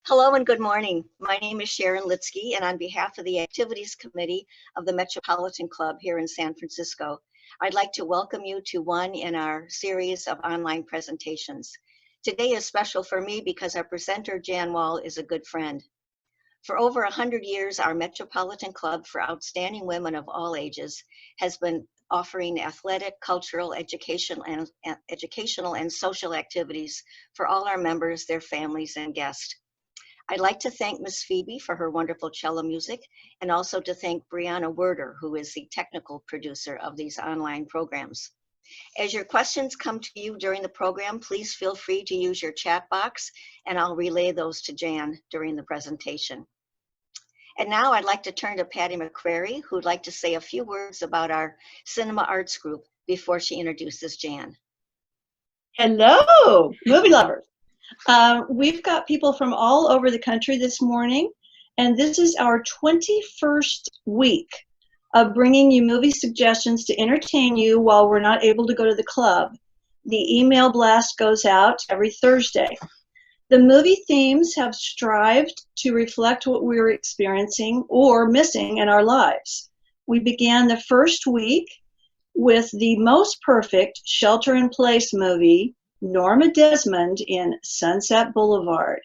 Hello and good morning. My name is Sharon Litsky, and on behalf of the Activities Committee of the Metropolitan Club here in San Francisco, I'd like to welcome you to one in our series of online presentations. Today is special for me because our presenter, Jan Wahl, is a good friend. For over 100 years, our Metropolitan Club for Outstanding Women of all ages has been offering athletic, cultural, educational, and social activities for all our members, their families, and guests. I'd like to thank Ms. Phoebe for her wonderful cello music, and also to thank Brianna Werder, who is the technical producer of these online programs. As your questions come to you during the program, please feel free to use your chat box, and I'll relay those to Jan during the presentation. And now I'd like to turn to Patty McCrary, who'd like to say a few words about our Cinema Arts Group before she introduces Jan. Hello, movie lovers. We've got people from all over the country this morning, and this is our 21st week of bringing you movie suggestions to entertain you while we're not able to go to the club. The email blast goes out every Thursday. The movie themes have strived to reflect what we were experiencing or missing in our lives. We began the first week with the most perfect shelter-in-place movie, Norma Desmond in Sunset Boulevard.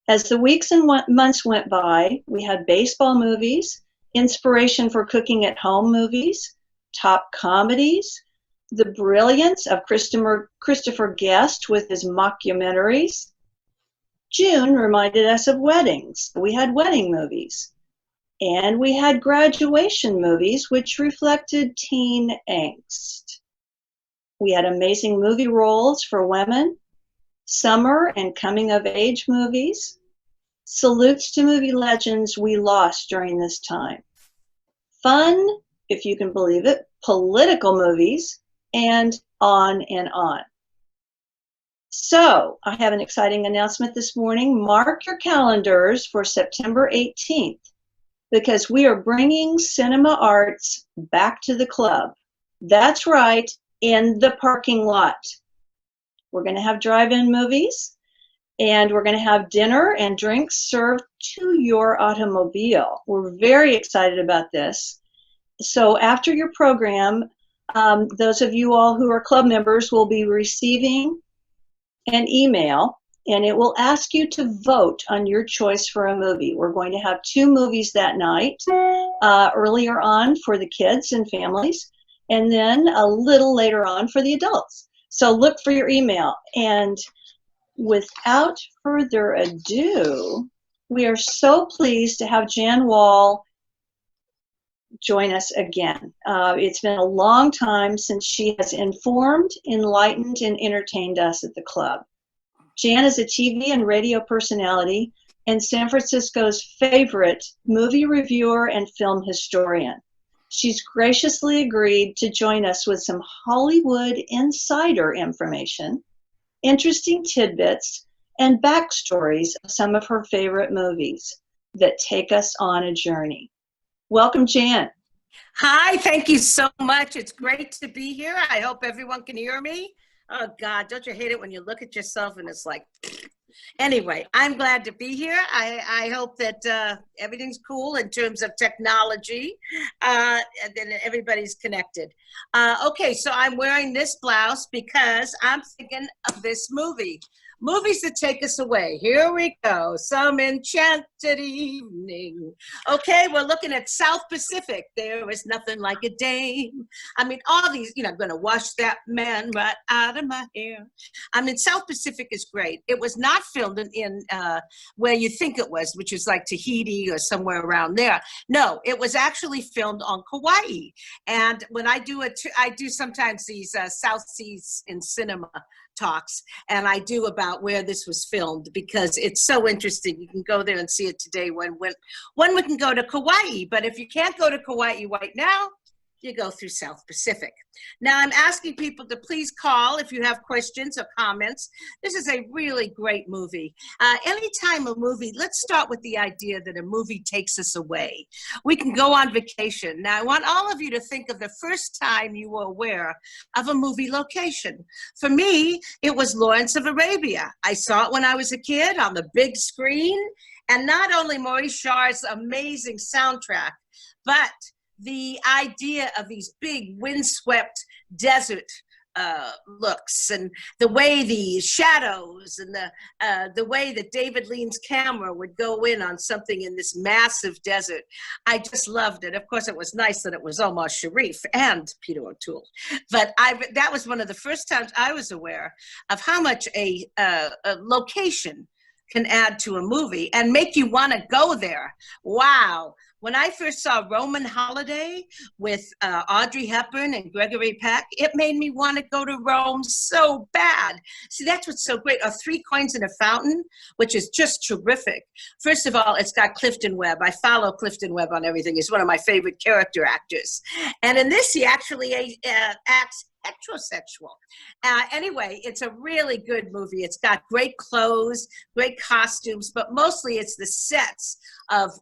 As the weeks and months went by, we had baseball movies, inspiration for cooking at home movies, top comedies, the brilliance of Christopher Guest with his mockumentaries. June reminded us of weddings. We had wedding movies. And we had graduation movies, which reflected teen angst. We had amazing movie roles for women, summer and coming-of-age movies, salutes to movie legends we lost during this time, fun, if you can believe it, political movies, and on and on. So, I have an exciting announcement this morning. Mark your calendars for September 18th, because we are bringing cinema arts back to the club. That's right, in the parking lot. We're going to have drive-in movies, and we're going to have dinner and drinks served to your automobile. We're very excited about this. So after your program, those of you all who are club members will be receiving an email, and it will ask you to vote on your choice for a movie. We're going to have 2 movies that night, earlier on for the kids and families, and then a little later on for the adults. So look for your email. And without further ado, we are so pleased to have Jan Wahl join us again. It's been a long time since she has informed, enlightened, and entertained us at the club. Jan is a TV and radio personality and San Francisco's favorite movie reviewer and film historian. She's graciously agreed to join us with some Hollywood insider information, interesting tidbits, and backstories of some of her favorite movies that take us on a journey. Welcome, Jan. Hi, thank you so much. It's great to be here. I hope everyone can hear me. Oh God, don't you hate it when you look at yourself and it's like, anyway, I'm glad to be here. I hope that everything's cool in terms of technology and then everybody's connected. Okay, so I'm wearing this blouse because I'm thinking of this movie. Movies that take us away. Here we go. Some enchanted evening. Okay, we're looking at South Pacific. There is nothing like a dame. I mean, all these, I'm going to wash that man right out of my hair. I mean, South Pacific is great. It was not filmed in where you think it was, which is like Tahiti or somewhere around there. No, it was actually filmed on Kauai. And when I do I do sometimes these South Seas in cinema talks, and I do about where this was filmed because it's so interesting. You can go there and see it today when we can go to Kauai, but if you can't go to Kauai right now, you go through South Pacific. Now I'm asking people to please call if you have questions or comments. This is a really great movie. Anytime a movie, let's start with the idea that a movie takes us away. We can go on vacation. Now I want all of you to think of the first time you were aware of a movie location. For me, it was Lawrence of Arabia. I saw it when I was a kid on the big screen, and not only Maurice Jarre's amazing soundtrack, but the idea of these big windswept desert looks, and the way the shadows and the way that David Lean's camera would go in on something in this massive desert. I just loved it. Of course, it was nice that it was Omar Sharif and Peter O'Toole, but that was one of the first times I was aware of how much a location can add to a movie and make you want to go there. Wow. When I first saw Roman Holiday with Audrey Hepburn and Gregory Peck, it made me want to go to Rome so bad. See, that's what's so great. Three Coins in a Fountain, which is just terrific. First of all, it's got Clifton Webb. I follow Clifton Webb on everything. He's one of my favorite character actors. And in this, he actually acts heterosexual. Anyway, it's a really good movie. It's got great clothes, great costumes, but mostly it's the sets of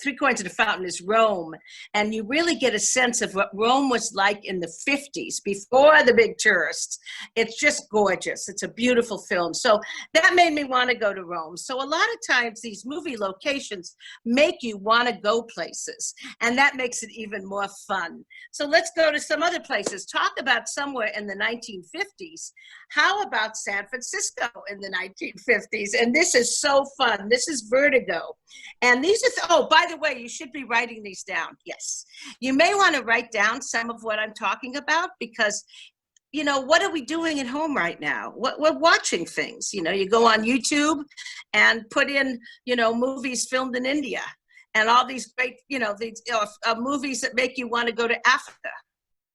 Three Coins in a Fountain is Rome. And you really get a sense of what Rome was like in the 50s, before the big tourists. It's just gorgeous. It's a beautiful film. So that made me want to go to Rome. So a lot of times these movie locations make you want to go places, and that makes it even more fun. So let's go to some other places. Talk about somewhere in the 1950s. How about San Francisco in the 1950s? And this is so fun. This is Vertigo. And these are, oh, by the way, you should be writing these down. Yes. You may want to write down some of what I'm talking about, because you know, what are we doing at home right now? We're watching things. You know, you go on YouTube and put in, you know, movies filmed in India and all these great, you know, these movies that make you want to go to Africa.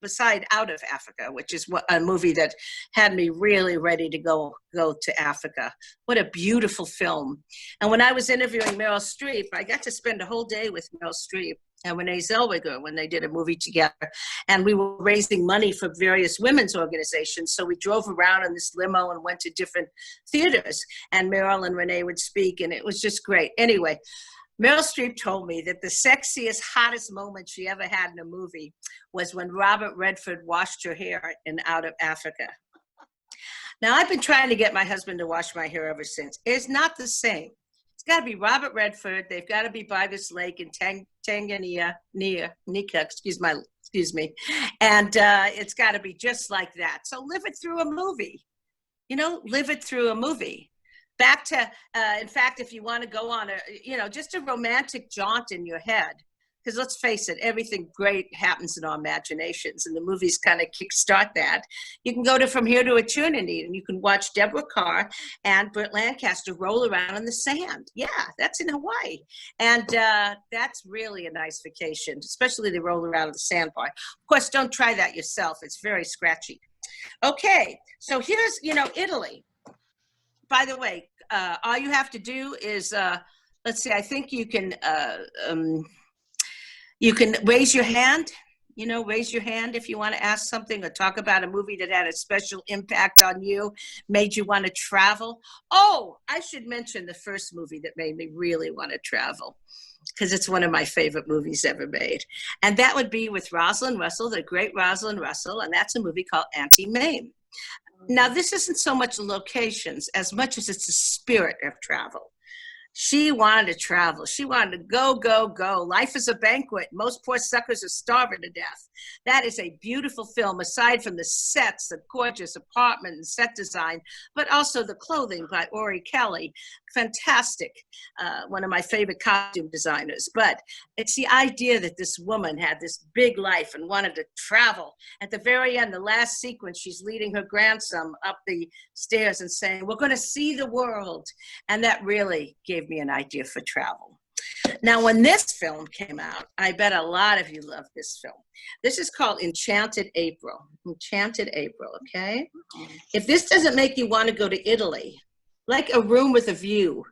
Beside Out of Africa, which is a movie that had me really ready to go to Africa. What a beautiful film. And when I was interviewing Meryl Streep, I got to spend a whole day with Meryl Streep and Renee Zellweger when they did a movie together. And we were raising money for various women's organizations. So we drove around in this limo and went to different theaters. And Meryl and Renee would speak, and it was just great. Anyway, Meryl Streep told me that the sexiest, hottest moment she ever had in a movie was when Robert Redford washed her hair in Out of Africa. Now, I've been trying to get my husband to wash my hair ever since. It's not the same. It's got to be Robert Redford. They've got to be by this lake in Tanganyika, excuse me. And it's got to be just like that. So live it through a movie. You know, live it through a movie. Back to, in fact, if you want to go on a, you know, just a romantic jaunt in your head, because let's face it, everything great happens in our imaginations, and the movies kind of kickstart that. You can go to From Here to Eternity, and you can watch Deborah Kerr and Burt Lancaster roll around in the sand. Yeah, that's in Hawaii. And that's really a nice vacation, especially the roll around in the sand part. Of course, don't try that yourself. It's very scratchy. Okay, so here's, you know, Italy. By the way, all you have to do is, let's see, I think you can raise your hand, you know, raise your hand if you want to ask something or talk about a movie that had a special impact on you, made you want to travel. Oh, I should mention the first movie that made me really want to travel, because it's one of my favorite movies ever made. And that would be with Rosalind Russell, the great Rosalind Russell, and that's a movie called Auntie Mame. Now, this isn't so much locations as much as it's the spirit of travel. She wanted to travel. She wanted to go, go, go. Life is a banquet. Most poor suckers are starving to death. That is a beautiful film, aside from the sets, the gorgeous apartment and set design, but also the clothing by Ori Kelly. Fantastic. One of my favorite costume designers. But it's the idea that this woman had this big life and wanted to travel. At the very end, the last sequence, she's leading her grandson up the stairs and saying, "We're going to see the world." And that really gave me an idea for travel. Now, when this film came out, I bet a lot of you love this film. This is called Enchanted April. Enchanted April, okay? If this doesn't make you want to go to Italy, like A Room with a View,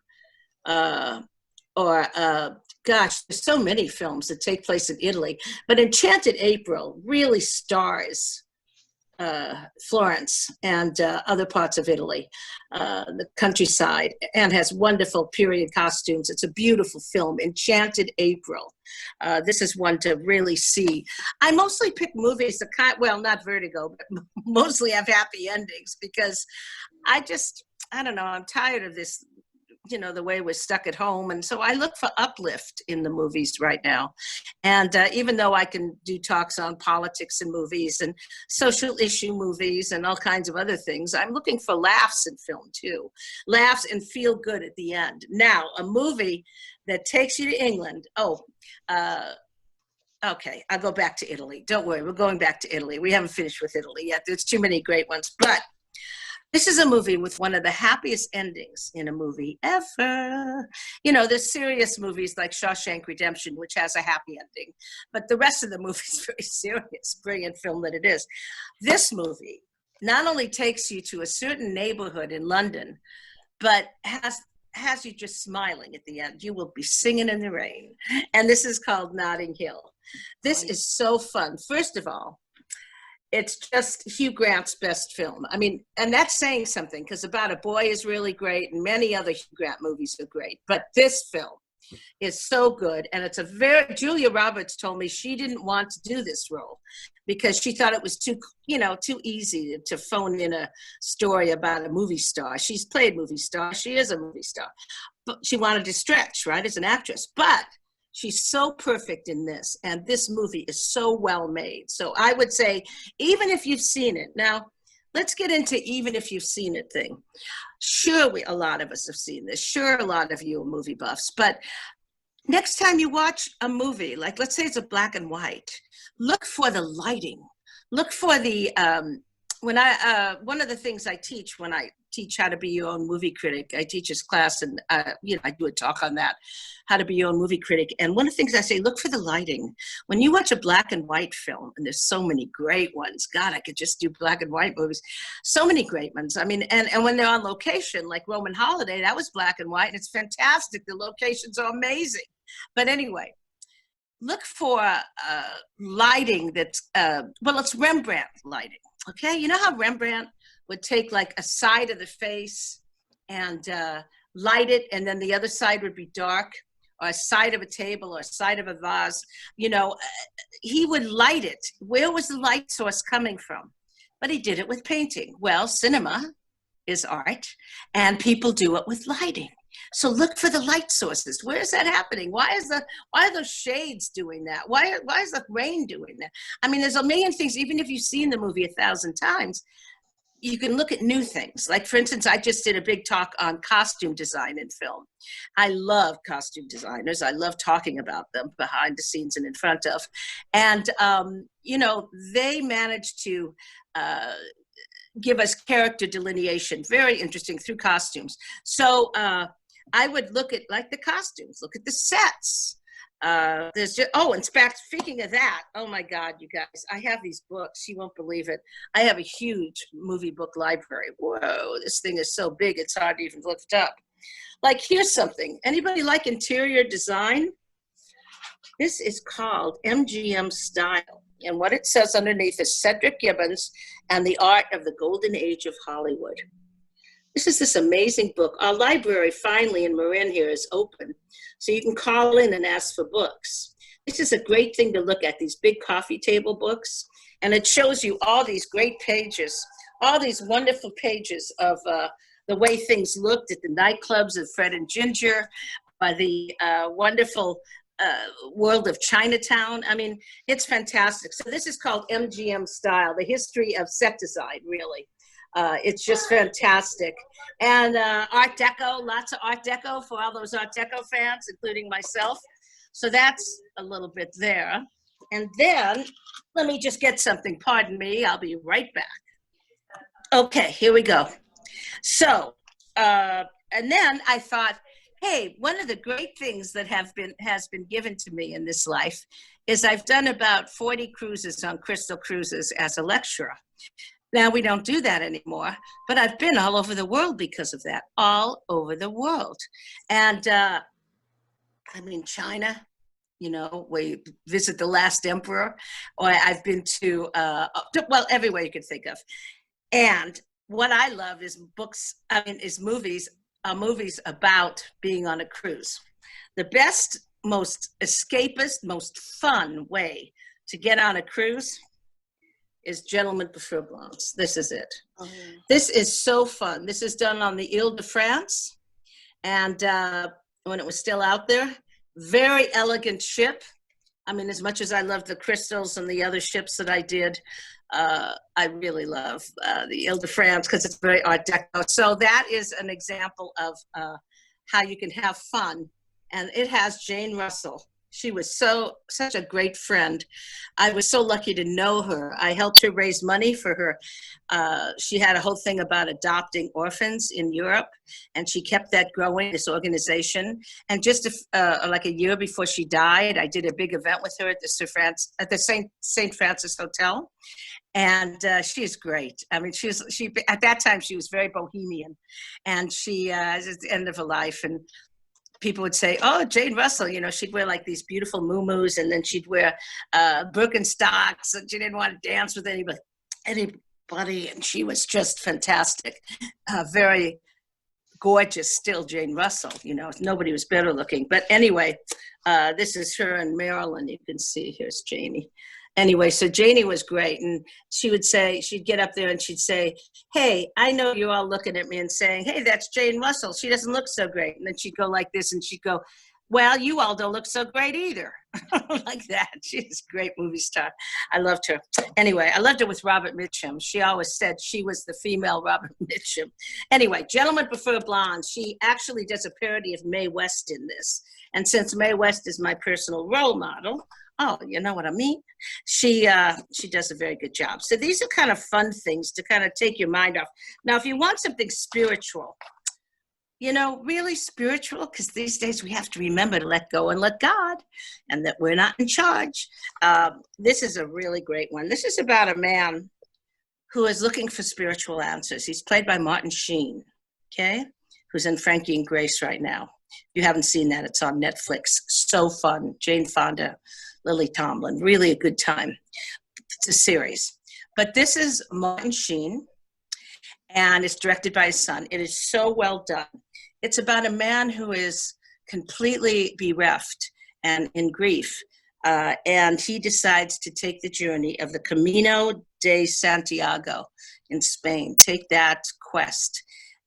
gosh, there's so many films that take place in Italy, but Enchanted April really stars Florence and other parts of Italy, the countryside, and has wonderful period costumes. It's a beautiful film, Enchanted April. This is one to really see. I mostly pick movies that well, not Vertigo, but mostly have happy endings, because I don't know, I'm tired of this, you know, the way we're stuck at home. And so I look for uplift in the movies right now. And even though I can do talks on politics in movies and social issue movies and all kinds of other things, I'm looking for laughs in film too. Laughs and feel good at the end. Now, a movie that takes you to England. Okay, I'll go back to Italy. Don't worry, we're going back to Italy. We haven't finished with Italy yet. There's too many great ones. But This is a movie with one of the happiest endings in a movie ever. You know, there's serious movies like Shawshank Redemption, which has a happy ending, but the rest of the movie is very serious, brilliant film that it is. This movie not only takes you to a certain neighborhood in London, but has you just smiling at the end. You will be singing in the rain. And this is called Notting Hill. This is so fun. First of all, it's just Hugh Grant's best film. I mean, and that's saying something, because About a Boy is really great and many other Hugh Grant movies are great. But this film is so good. And it's Julia Roberts told me she didn't want to do this role because she thought it was too easy to phone in a story about a movie star. She's played movie star. She is a movie star. But she wanted to stretch, right, as an actress. But she's so perfect in this, and this movie is so well made. So I would say, even if you've seen it, now let's get into even if you've seen it thing. Sure, a lot of us have seen this. Sure, a lot of you are movie buffs, but next time you watch a movie, like let's say it's a black and white, look for the lighting. Look for the, one of the things I teach when I teach how to be your own movie critic, I teach this class and, I do a talk on that, how to be your own movie critic. And one of the things I say, look for the lighting. When you watch a black and white film, and there's so many great ones, God, I could just do black and white movies. So many great ones. I mean, and when they're on location, like Roman Holiday, that was black and white, and it's fantastic. The locations are amazing. But anyway, look for lighting that's, it's Rembrandt lighting, okay? You know how Rembrandt would take like a side of the face and light it, and then the other side would be dark, or a side of a table or a side of a vase. He would light it. Where was the light source coming from? But he did it with painting. Well, cinema is art, and people do it with lighting. So look for the light sources. Where is that happening? Why are those shades doing that? Why is the rain doing that? I mean, there's a million things. Even if you've seen the movie 1,000 times, you can look at new things. Like, for instance, I just did a big talk on costume design in film. I love costume designers. I love talking about them behind the scenes and in front of. And, they managed to give us character delineation, very interesting, through costumes. So I would look at like the costumes, look at the sets. There's just, in fact, speaking of that, oh my God, you guys, I have these books, you won't believe it. I have a huge movie book library. Whoa, this thing is so big, it's hard to even lift up. Like, here's something. Anybody like interior design? This is called MGM Style. And what it says underneath is Cedric Gibbons and the Art of the Golden Age of Hollywood. This is this amazing book. Our library finally in Marin here is open, so you can call in and ask for books. This is a great thing to look at, these big coffee table books, and it shows you all these great pages, all these wonderful pages of the way things looked at the nightclubs of Fred and Ginger, by the wonderful world of Chinatown. I mean, it's fantastic. So this is called MGM Style, the history of set design, really. It's just fantastic. And Art Deco, lots of Art Deco for all those Art Deco fans, including myself. So that's a little bit there. And then, let me just get something. Pardon me, I'll be right back. Okay, here we go. So, and then I thought, hey, one of the great things that has been given to me in this life is I've done about 40 cruises on Crystal Cruises as a lecturer. Now, we don't do that anymore, but I've been all over the world because of that, all over the world. And China, we visit the last emperor, or I've been to, everywhere you could think of. And what I love is movies about being on a cruise. The best, most escapist, most fun way to get on a cruise is Gentlemen Prefer Blondes. This is it. Oh, yeah. This is so fun. This is done on the Ile-de-France. And when it was still out there, very elegant ship. I mean, as much as I love the Crystals and the other ships that I did, I really love the Ile-de-France because it's very Art Deco. So that is an example of how you can have fun. And it has Jane Russell She was such a great friend. I was so lucky to know her. I helped her raise money for her. She had a whole thing about adopting orphans in Europe, and she kept that growing, this organization. And just like a year before she died, I did a big event with her at the St. Francis Hotel. And she is great. I mean, she at that time she was very bohemian, and she at the end of her life, and people would say, "Oh, Jane Russell," she'd wear like these beautiful muumuus, and then she'd wear Birkenstocks, and she didn't want to dance with anybody, and she was just fantastic, very gorgeous, still Jane Russell. Nobody was better looking. But anyway, this is her in Maryland. You can see here's Janie. Anyway, so Janie was great, and she'd get up there and she'd say, "Hey, I know you're all looking at me and saying, hey, that's Jane Russell. She doesn't look so great." And then she'd go like this, and she'd go, "Well, you all don't look so great either." Like that. She's a great movie star. I loved her. Anyway, I loved her with Robert Mitchum. She always said she was the female Robert Mitchum. Anyway, Gentlemen Prefer Blondes. She actually does a parody of Mae West in this. And since Mae West is my personal role model, oh, you know what I mean? She does a very good job. So these are kind of fun things to kind of take your mind off. Now, if you want something spiritual, really spiritual, because these days we have to remember to let go and let God, and that we're not in charge. This is a really great one. This is about a man who is looking for spiritual answers. He's played by Martin Sheen, okay, who's in Frankie and Grace right now. If you haven't seen that, it's on Netflix. So fun. Jane Fonda, Lily Tomlin, really a good time. It's a series. But this is Martin Sheen, and it's directed by his son. It is so well done. It's about a man who is completely bereft and in grief, and he decides to take the journey of the Camino de Santiago in Spain, take that quest.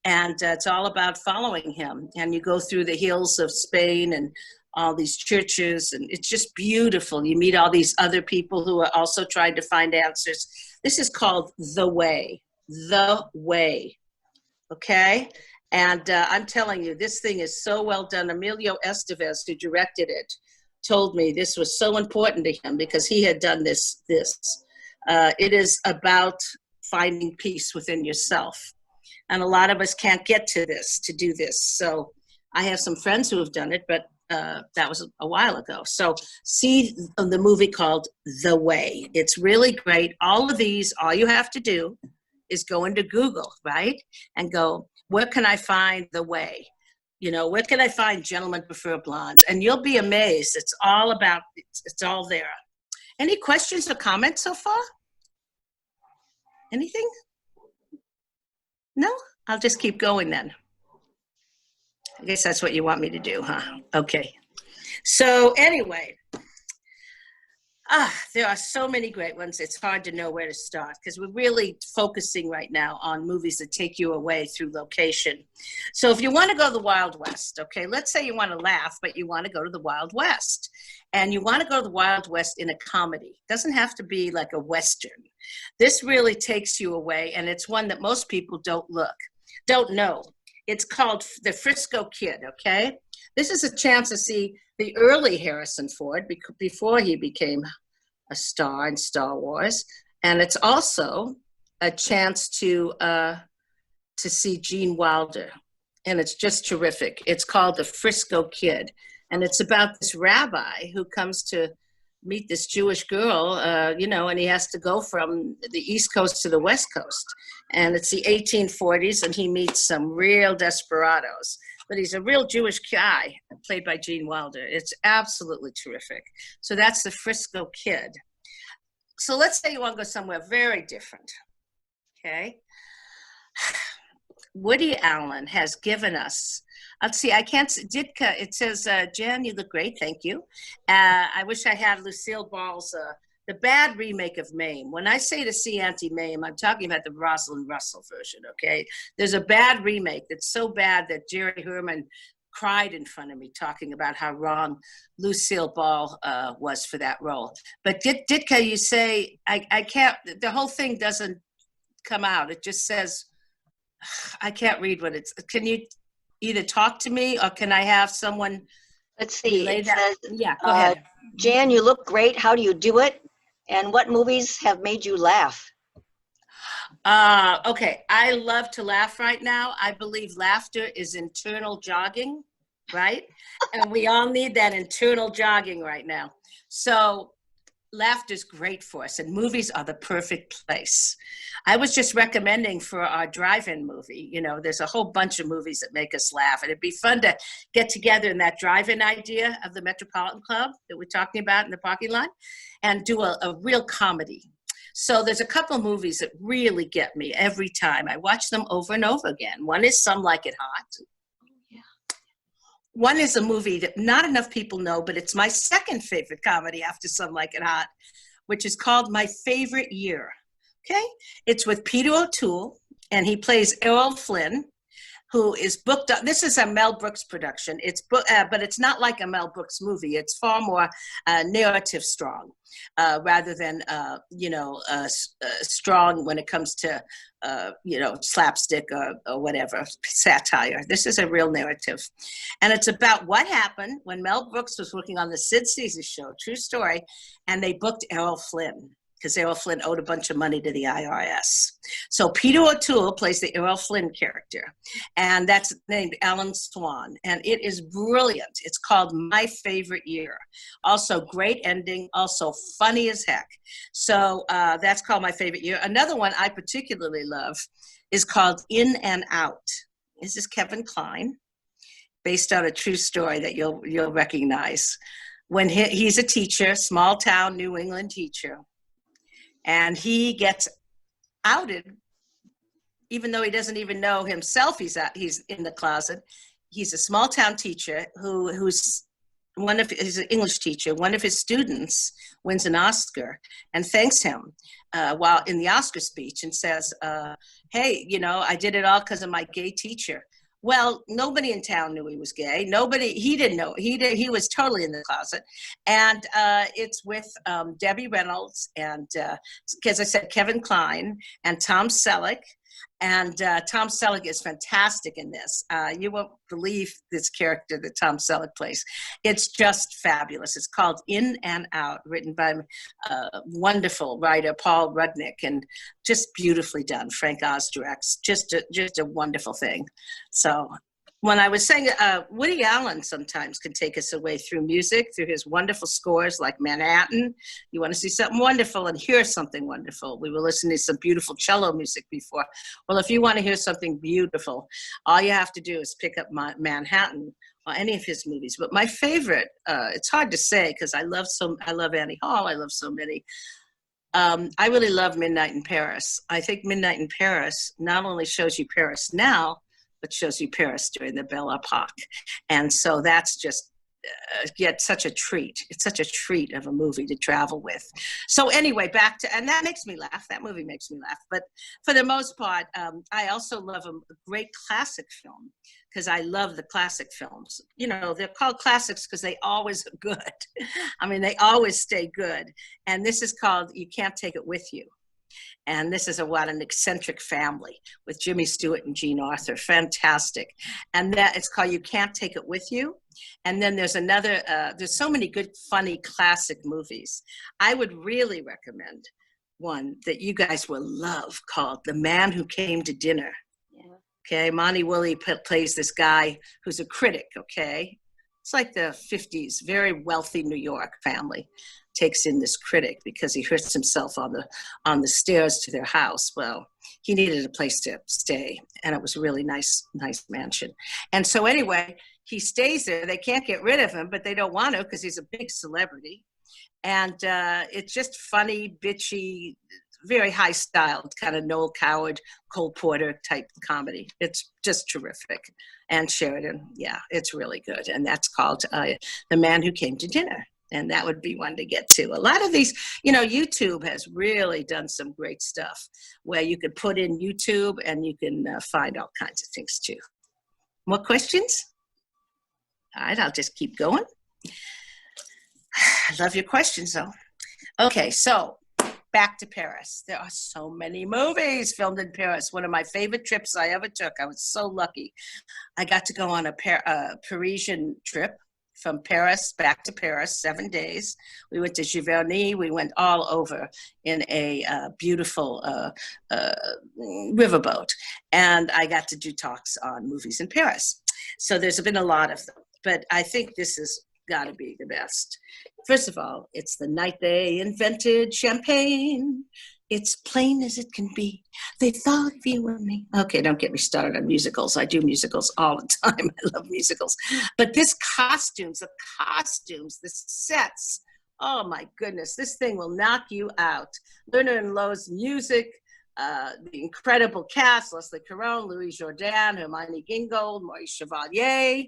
And it's all about following him. And you go through the hills of Spain and all these churches, and it's just beautiful. You meet all these other people who are also trying to find answers. This is called The Way. The Way. Okay? And I'm telling you, this thing is so well done. Emilio Estevez, who directed it, told me this was so important to him because he had done this. It is about finding peace within yourself. And a lot of us can't get to do this. So I have some friends who have done it, but that was a while ago. So see the movie called The Way. It's really great. All of these, all you have to do is go into Google, right? And go, where can I find The Way? Where can I find Gentlemen Prefer Blondes? And you'll be amazed. It's all there. Any questions or comments so far? Anything? No? I'll just keep going then. I guess that's what you want me to do, huh? Okay. So anyway, there are so many great ones. It's hard to know where to start because we're really focusing right now on movies that take you away through location. So if you want to go to the Wild West, okay, let's say you want to laugh, but you want to go to the Wild West. And you want to go to the Wild West in a comedy. It doesn't have to be like a Western. This really takes you away, and it's one that most people don't know. It's called The Frisco Kid, okay? This is a chance to see the early Harrison Ford before he became a star in Star Wars. And it's also a chance to see Gene Wilder. And it's just terrific. It's called The Frisco Kid. And it's about this rabbi who comes to meet this Jewish girl, and he has to go from the East Coast to the West Coast. And it's the 1840s, and he meets some real desperados. But he's a real Jewish guy, played by Gene Wilder. It's absolutely terrific. So that's The Frisco Kid. So let's say you want to go somewhere very different, okay? Woody Allen has given us, let's see, I can't see, Ditka, it says, Jan, you look great, thank you. I wish I had Lucille Ball's, the bad remake of Mame. When I say to see Auntie Mame, I'm talking about the Rosalind Russell version, okay? There's a bad remake that's so bad that Jerry Herman cried in front of me talking about how wrong Lucille Ball was for that role. But Ditka, you say, I can't, the whole thing doesn't come out. It just says, I can't read what it's, can you either talk to me or can I have someone Let's We see. lay It that. says, Yeah, go uh, ahead. Jan, you look great. How do you do it? And what movies have made you laugh? Okay, I love to laugh right now. I believe laughter is internal jogging, right? And we all need that internal jogging right now. So laughter is great for us, and movies are the perfect place. I was just recommending for our drive-in movie. You know, there's a whole bunch of movies that make us laugh, and it'd be fun to get together in that drive-in idea of the Metropolitan Club that we're talking about in the parking lot, and do a real comedy. So there's a couple of movies that really get me every time. I watch them over and over again. One is Some Like It Hot. Yeah. One is a movie that not enough people know, but it's my second favorite comedy after Some Like It Hot, which is called My Favorite Year. Okay? It's with Peter O'Toole, and he plays Errol Flynn, who is booked up. This is a Mel Brooks production. But it's not like a Mel Brooks movie. It's far more narrative strong, rather than strong when it comes to slapstick or whatever satire. This is a real narrative, and it's about what happened when Mel Brooks was working on the Sid Caesar Show, true story, and they booked Errol Flynn because Errol Flynn owed a bunch of money to the IRS. So Peter O'Toole plays the Errol Flynn character, and that's named Alan Swan, and it is brilliant. It's called My Favorite Year. Also great ending, also funny as heck. So that's called My Favorite Year. Another one I particularly love is called In and Out. This is Kevin Kline, based on a true story that you'll recognize. When he's a teacher, small town New England teacher, and he gets outed, even though he doesn't even know himself he's in the closet. He's a small town teacher who's he's an English teacher. One of his students wins an Oscar and thanks him while in the Oscar speech and says, hey, I did it all because of my gay teacher. Well, nobody in town knew he was gay. He didn't know. He was totally in the closet. And it's with Debbie Reynolds and, as I said, Kevin Kline and Tom Selleck. And Tom Selleck is fantastic in this. You won't believe this character that Tom Selleck plays. It's just fabulous. It's called In and Out, written by wonderful writer Paul Rudnick, and just beautifully done. Frank Oz directs. Just a wonderful thing. So when I was saying Woody Allen sometimes can take us away through music, through his wonderful scores like Manhattan. You want to see something wonderful and hear something wonderful. We were listening to some beautiful cello music before. Well, if you want to hear something beautiful, all you have to do is pick up Manhattan or any of his movies. But my favorite, it's hard to say because I love Annie Hall. I love so many. I really love Midnight in Paris. I think Midnight in Paris not only shows you Paris now, but shows you Paris during the Belle Epoque. And so that's just such a treat. It's such a treat of a movie to travel with. So anyway, and that makes me laugh. That movie makes me laugh. But for the most part, I also love a great classic film because I love the classic films. They're called classics because they always are good. I mean, they always stay good. And this is called You Can't Take It With You. And this is what an eccentric family with Jimmy Stewart and Jean Arthur. Fantastic. And that it's called You Can't Take It With You. And then there's another, there's so many good, funny, classic movies. I would really recommend one that you guys will love called The Man Who Came to Dinner. Yeah. Okay, Monty Woolley plays this guy who's a critic, okay? It's like the 50s, very wealthy New York family takes in this critic because he hurts himself on the stairs to their house. Well, he needed a place to stay, and it was a really nice mansion. And so anyway, he stays there. They can't get rid of him, but they don't want to because he's a big celebrity. And it's just funny, bitchy, very high-styled, kind of Noel Coward, Cole Porter type comedy. It's just terrific. And Sheridan, yeah, it's really good. And that's called The Man Who Came to Dinner. And that would be one to get to. A lot of these, YouTube has really done some great stuff where you could put in YouTube and you can find all kinds of things too. More questions? All right, I'll just keep going. I love your questions though. Okay, so back to Paris. There are so many movies filmed in Paris. One of my favorite trips I ever took. I was so lucky. I got to go on a Parisian trip. from Paris back to Paris, 7 days. We went to Giverny. We went all over in a beautiful riverboat. And I got to do talks on movies in Paris. So there's been a lot of them. But I think this has got to be the best. First of all, it's the night they invented champagne. It's plain as it can be. They thought of you and me. Okay, don't get me started on musicals. I do musicals all the time. I love musicals. But the costumes, the sets, oh my goodness, this thing will knock you out. Lerner and Lowe's music, the incredible cast, Leslie Caron, Louis Jourdan, Hermione Gingold, Maurice Chevalier.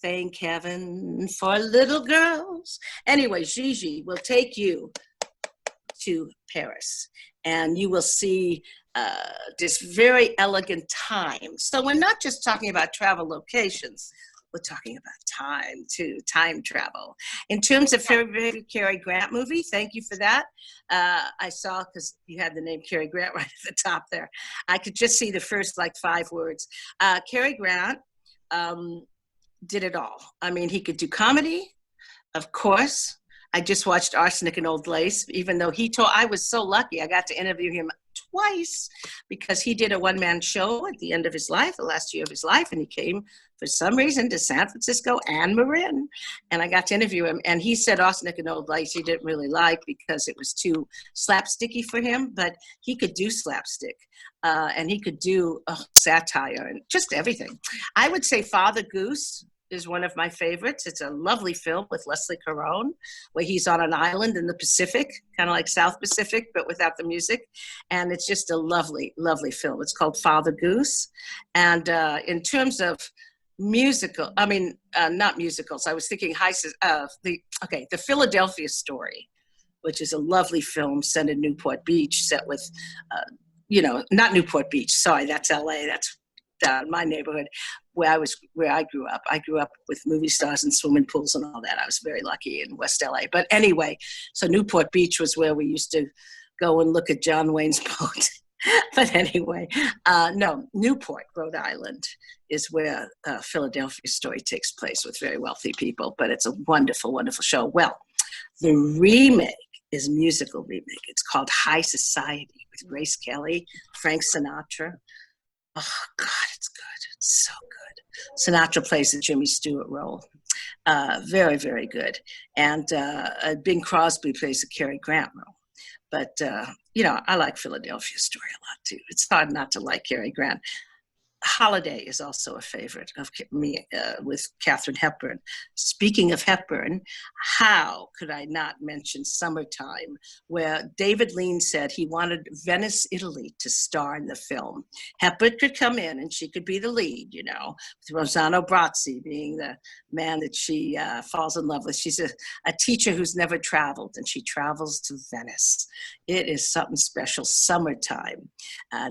Thank heaven for little girls. Anyway, Gigi will take you to Paris, and you will see this very elegant time. So we're not just talking about travel locations, we're talking about time too, time travel. In terms of favorite Cary Grant movie, thank you for that. I saw, because you had the name Cary Grant right at the top there, I could just see the first like 5 words. Cary Grant did it all. I mean, he could do comedy, of course. I just watched Arsenic and Old Lace, even though I was so lucky. I got to interview him twice because he did a one-man show at the end of his life, the last year of his life, and he came for some reason to San Francisco and Marin, and I got to interview him, and he said Arsenic and Old Lace he didn't really like because it was too slapsticky for him, but he could do slapstick, and he could do satire and just everything. I would say Father Goose is one of my favorites. It's a lovely film with Leslie Caron, where he's on an island in the Pacific, kind of like South Pacific, but without the music. And it's just a lovely, lovely film. It's called Father Goose. And in terms of not musicals, I was thinking the Philadelphia Story, which is a lovely film set in Newport Beach, set with, not Newport Beach, sorry, that's LA, that's down my neighborhood where I grew up. I grew up with movie stars and swimming pools and all that. I was very lucky in West LA. But anyway, so Newport Beach was where we used to go and look at John Wayne's boat. But anyway, no, Newport, Rhode Island is where Philadelphia Story takes place with very wealthy people. But it's a wonderful, wonderful show. Well, the remake is a musical remake. It's called High Society with Grace Kelly, Frank Sinatra. Oh, God, it's good. It's so good. Sinatra plays the Jimmy Stewart role. Very, very good. And Bing Crosby plays the Cary Grant role. But, I like Philadelphia Story a lot, too. It's hard not to like Cary Grant. Holiday is also a favorite of me with Katharine Hepburn. Speaking of Hepburn, how could I not mention Summertime, where David Lean said he wanted Venice, Italy to star in the film. Hepburn could come in and she could be the lead, with Rossano Brazzi being the man that she falls in love with. She's a teacher who's never traveled, and she travels to Venice. It is something special. Summertime.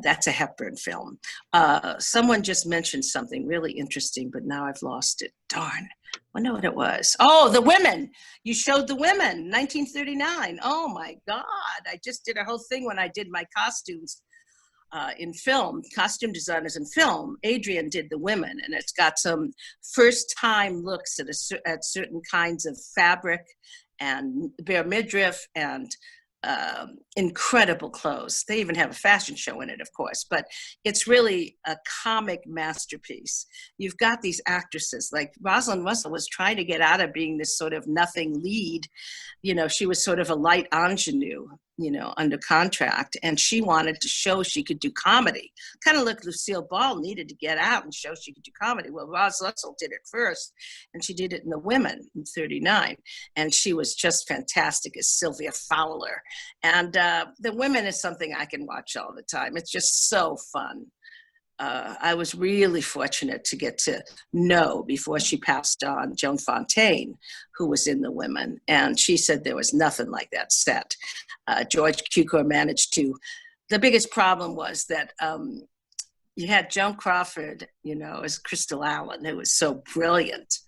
That's a Hepburn film. Someone just mentioned something really interesting, but now I've lost it. Darn. I wonder what it was. Oh, The Women. You showed The Women, 1939. Oh, my God. I just did a whole thing when I did my costumes in film, costume designers in film. Adrian did The Women, and it's got some first-time looks at certain kinds of fabric and bare midriff and incredible clothes. They even have a fashion show in it, of course, but it's really a comic masterpiece. You've got these actresses, like Rosalind Russell was trying to get out of being this sort of nothing lead. She was sort of a light ingenue, under contract, and she wanted to show she could do comedy. Kind of like Lucille Ball needed to get out and show she could do comedy. Well, Ros Russell did it first, and she did it in The Women in 39, and she was just fantastic as Sylvia Fowler. And The Women is something I can watch all the time. It's just so fun. I was really fortunate to get to know, before she passed on, Joan Fontaine, who was in The Women. And she said there was nothing like that set. George Cukor managed to. The biggest problem was that you had Joan Crawford, as Crystal Allen, who was so brilliant.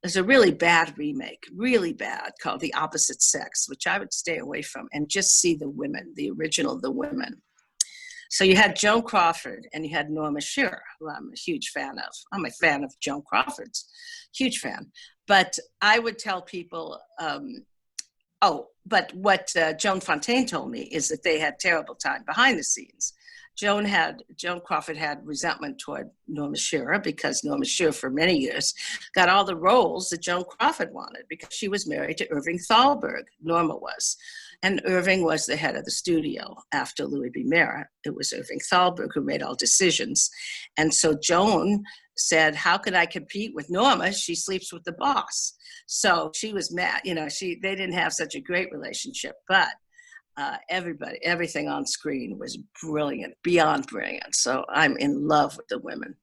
There's a really bad remake, really bad, called The Opposite Sex, which I would stay away from and just see The Women, the original The Women. So you had Joan Crawford and you had Norma Shearer, who I'm a huge fan of. I'm a fan of Joan Crawford's, huge fan. But I would tell people, but what Joan Fontaine told me is that they had terrible time behind the scenes. Joan Crawford had resentment toward Norma Shearer because Norma Shearer for many years got all the roles that Joan Crawford wanted because she was married to Irving Thalberg, Norma was. And Irving was the head of the studio after Louis B. Mayer. It was Irving Thalberg who made all decisions. And so Joan said, how could I compete with Norma? She sleeps with the boss. So she was mad. They didn't have such a great relationship, but everything on screen was brilliant, beyond brilliant. So I'm in love with the women.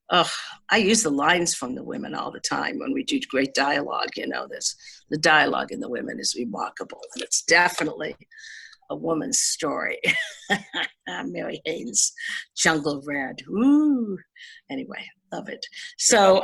Oh, I use the lines from the women all the time when we do great dialogue. The dialogue in the women is remarkable, and it's definitely a woman's story. Mary Haynes, Jungle Red. Ooh. Anyway, love it. So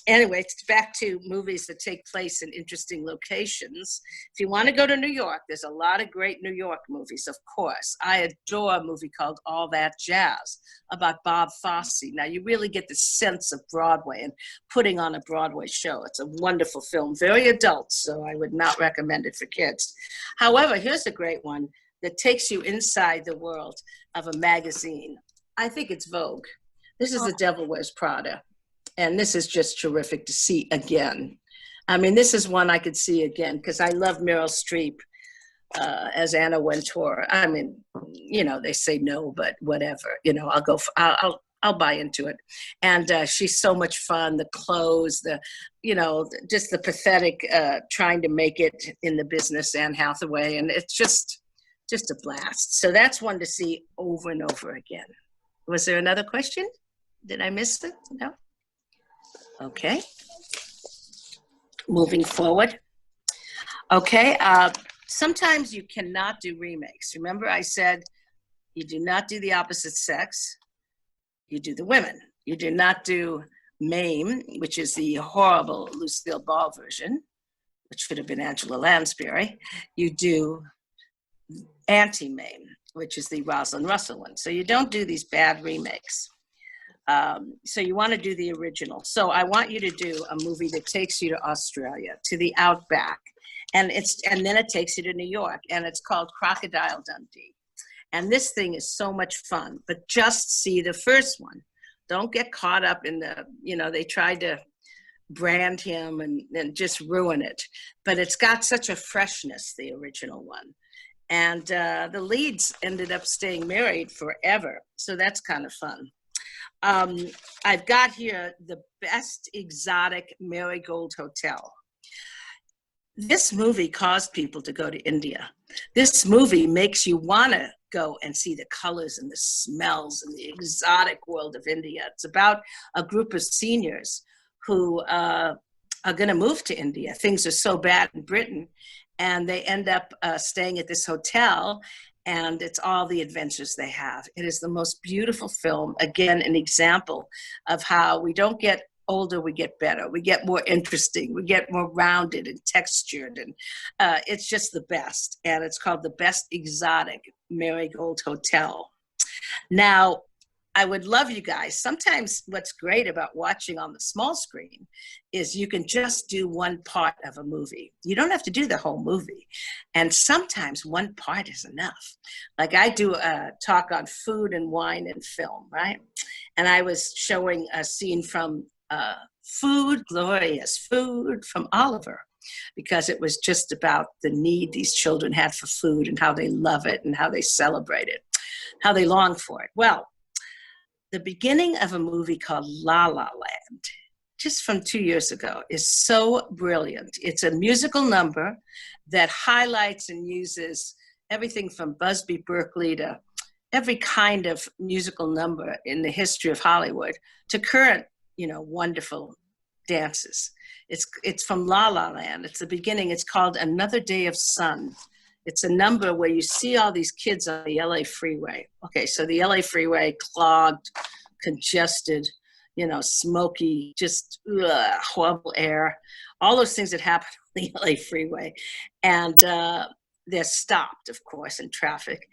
anyway, it's back to movies that take place in interesting locations. If you want to go to New York, there's a lot of great New York movies, of course. I adore a movie called All That Jazz about Bob Fosse. Now, you really get the sense of Broadway and putting on a Broadway show. It's a wonderful film, very adult, so I would not recommend it for kids. However, here's a great one that takes you inside the world of a magazine. I think it's Vogue. This is The Devil Wears Prada. And this is just terrific to see again. I mean, this is one I could see again because I love Meryl Streep as Anna Wintour. I mean, they say no, but whatever. I'll buy into it. And she's so much fun. The clothes, just the pathetic trying to make it in the business, Anne Hathaway, and it's just a blast. So that's one to see over and over again. Was there another question? Did I miss it? No. Okay, moving forward. Okay, sometimes you cannot do remakes. Remember I said you do not do the opposite sex, you do the women. You do not do Mame, which is the horrible Lucille Ball version, which should have been Angela Lansbury. You do Anti-Mame, which is the Rosalind Russell one. So you don't do these bad remakes. So you want to do the original. So I want you to do a movie that takes you to Australia, to the outback, and then it takes you to New York, and it's called Crocodile Dundee. And this thing is so much fun, but just see the first one. Don't get caught up in they tried to brand him and just ruin it. But it's got such a freshness, the original one. And the leads ended up staying married forever. So that's kind of fun. I've got here The Best Exotic Marigold Hotel. This movie caused people to go to India. This movie makes you want to go and see the colors and the smells and the exotic world of India. It's about a group of seniors who are going to move to India. Things are so bad in Britain, and they end up staying at this hotel, and it's all the adventures they have. It is the most beautiful film. Again, an example of how we don't get older, we get better. We get more interesting. We get more rounded and textured. And it's just the best. And it's called The Best Exotic Marigold Hotel. Now, I would love you guys. Sometimes what's great about watching on the small screen is you can just do one part of a movie. You don't have to do the whole movie. And sometimes one part is enough. Like I do a talk on food and wine and film, right? And I was showing a scene from Food, Glorious Food from Oliver, because it was just about the need these children had for food and how they love it and how they celebrate it, how they long for it. Well, the beginning of a movie called La La Land, just from 2 years ago, is so brilliant. It's a musical number that highlights and uses everything from Busby Berkeley to every kind of musical number in the history of Hollywood to current, wonderful dances. It's from La La Land. It's the beginning. It's called Another Day of Sun. It's a number where you see all these kids on the LA freeway. Okay, so the LA freeway, clogged, congested, smoky, just horrible air, all those things that happen on the LA freeway. And they're stopped, of course, in traffic.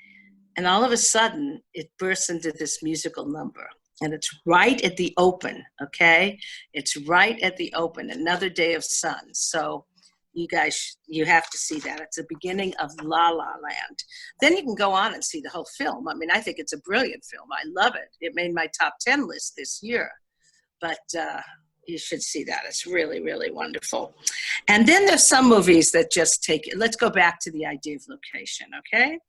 And all of a sudden, it bursts into this musical number. And it's right at the open, okay? It's right at the open, another day of sun. So you guys, you have to see that. It's the beginning of La La Land. Then you can go on and see the whole film. I mean, I think it's a brilliant film. I love it. It made my top 10 list this year. But you should see that. It's really, really wonderful. And then there's some movies that just take it. Let's go back to the idea of location, okay?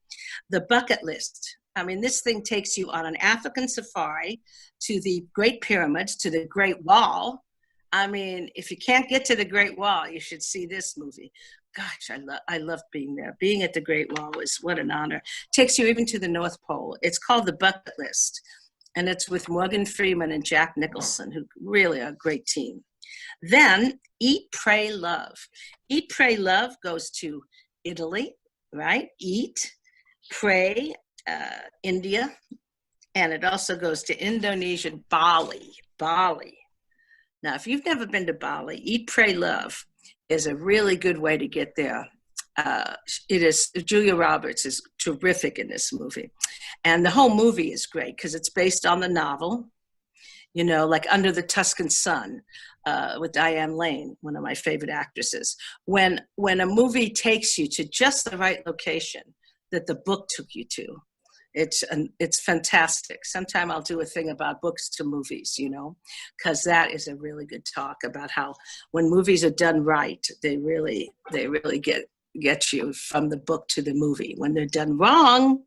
The bucket list. I mean, this thing takes you on an African safari to the Great Pyramids, to the Great Wall. I mean, if you can't get to the Great Wall, you should see this movie. Gosh, I love being there. Being at the Great Wall was what an honor. Takes you even to the North Pole. It's called The Bucket List, and it's with Morgan Freeman and Jack Nicholson, who really are a great team. Then Eat, Pray, Love. Eat, Pray, Love goes to Italy, right? Eat, Pray, India, and it also goes to Indonesia, Bali. Now, if you've never been to Bali, Eat, Pray, Love is a really good way to get there. Julia Roberts is terrific in this movie. And the whole movie is great because it's based on the novel, you know, like Under the Tuscan Sun with Diane Lane, one of my favorite actresses. When a movie takes you to just the right location that the book took you to, it's fantastic. Sometime I'll do a thing about books to movies, you know, because that is a really good talk about how when movies are done right, they really get you from the book to the movie. When they're done wrong,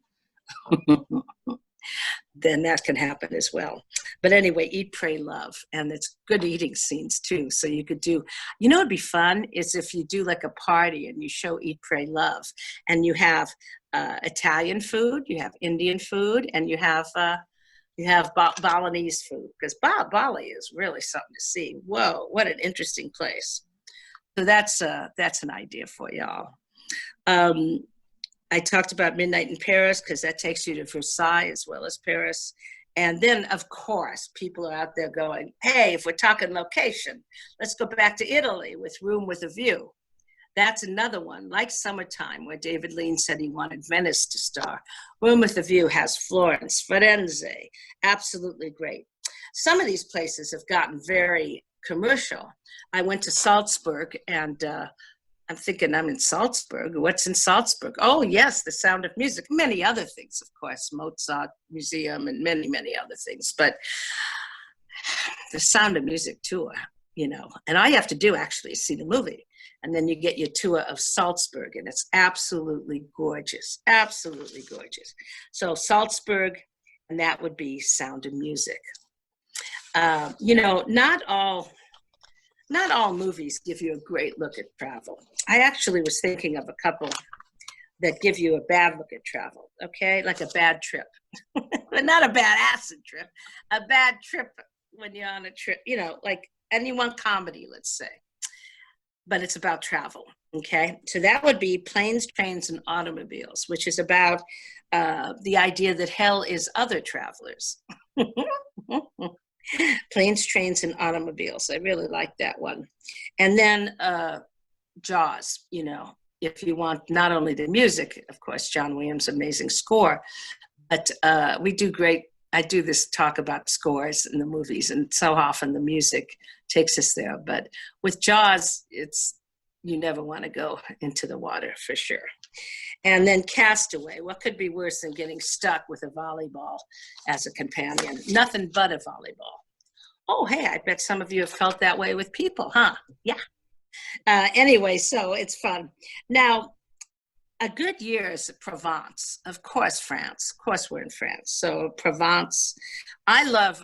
then that can happen as well. But anyway, Eat, Pray, Love. And it's good eating scenes too. So you could do, you know, it'd be fun is if you do like a party and you show Eat, Pray, Love, and you have Italian food, you have Indian food, and you have Balinese food, because Bali is really something to see. Whoa, what an interesting place. So that's an idea for y'all. I talked about Midnight in Paris because that takes you to Versailles as well as Paris. And then, of course, people are out there going, hey, if we're talking location, let's go back to Italy with Room with a View. That's another one, like Summertime, where David Lean said he wanted Venice to star. Room with a View has Florence, Firenze, absolutely great. Some of these places have gotten very commercial. I went to Salzburg, and I'm thinking I'm in Salzburg. What's in Salzburg? Oh, yes, The Sound of Music. Many other things, of course, Mozart Museum and many, many other things. But The Sound of Music tour, you know, and all you have to do actually is see the movie. And then you get your tour of Salzburg, and it's absolutely gorgeous, absolutely gorgeous. So Salzburg, and that would be Sound of Music. You know, not all movies give you a great look at travel. I actually was thinking of a couple that give you a bad look at travel, okay? Like a bad trip, but not a bad acid trip, a bad trip when you're on a trip, you know, like, and you want comedy, let's say, but it's about travel, okay? So that would be Planes, Trains, and Automobiles, which is about the idea that hell is other travelers. Planes, Trains, and Automobiles. I really like that one. And then Jaws, you know, if you want not only the music, of course, John Williams' amazing score, but I do this talk about scores in the movies, and so often the music takes us there. But with Jaws, you never want to go into the water for sure. And then Castaway. What could be worse than getting stuck with a volleyball as a companion? Nothing but a volleyball. Oh, hey, I bet some of you have felt that way with people, huh? Yeah. Anyway, so it's fun. Now, a good year is Provence. Of course, France. Of course, we're in France. So Provence. I love,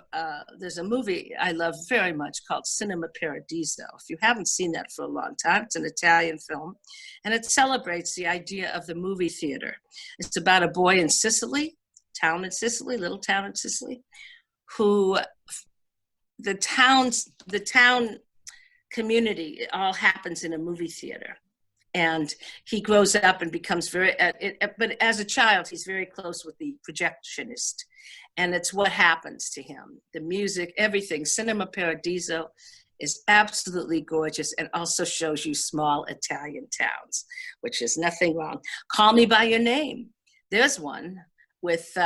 there's a movie I love very much called Cinema Paradiso. If you haven't seen that for a long time, it's an Italian film, and it celebrates the idea of the movie theater. It's about a boy in Sicily, little town in Sicily, who the town community, it all happens in a movie theater. And he grows up and becomes but as a child, he's very close with the projectionist. And it's what happens to him. The music, everything. Cinema Paradiso is absolutely gorgeous and also shows you small Italian towns, which is nothing wrong. Call Me By Your Name. There's one with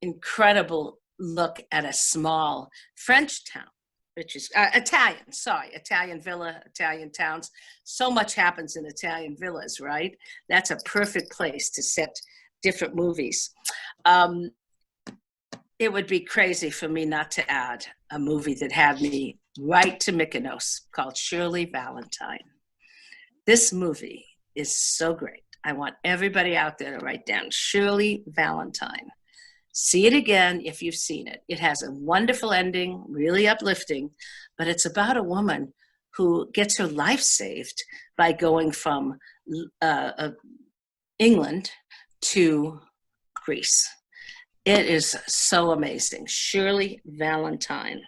incredible look at a small French town, which is Italian villa, Italian towns. So much happens in Italian villas, right? That's a perfect place to set different movies. It would be crazy for me not to add a movie that had me right to Mykonos called Shirley Valentine. This movie is so great. I want everybody out there to write down Shirley Valentine. See it again if you've seen it. It has a wonderful ending, really uplifting, but it's about a woman who gets her life saved by going from England to Greece. It is so amazing. Shirley Valentine.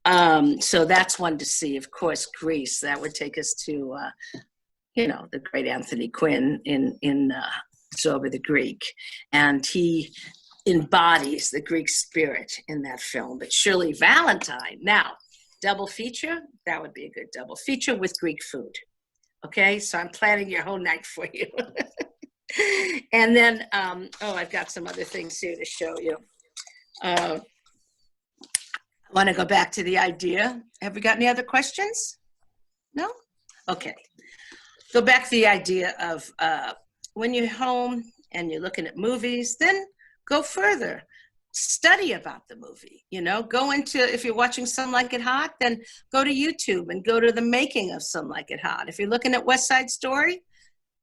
So that's one to see. Of course, Greece, that would take us to, the great Anthony Quinn in Zorba the Greek. And he embodies the Greek spirit in that film. But Shirley Valentine, now, double feature, that would be a good double feature with Greek food. Okay, so I'm planning your whole night for you. And then, I've got some other things here to show you. I want to go back to the idea. Have we got any other questions? No? Okay. Go back to the idea of when you're home and you're looking at movies, then go further. Study about the movie, go into, if you're watching Some Like It Hot, then go to YouTube and go to the making of Some Like It Hot. If you're looking at West Side Story,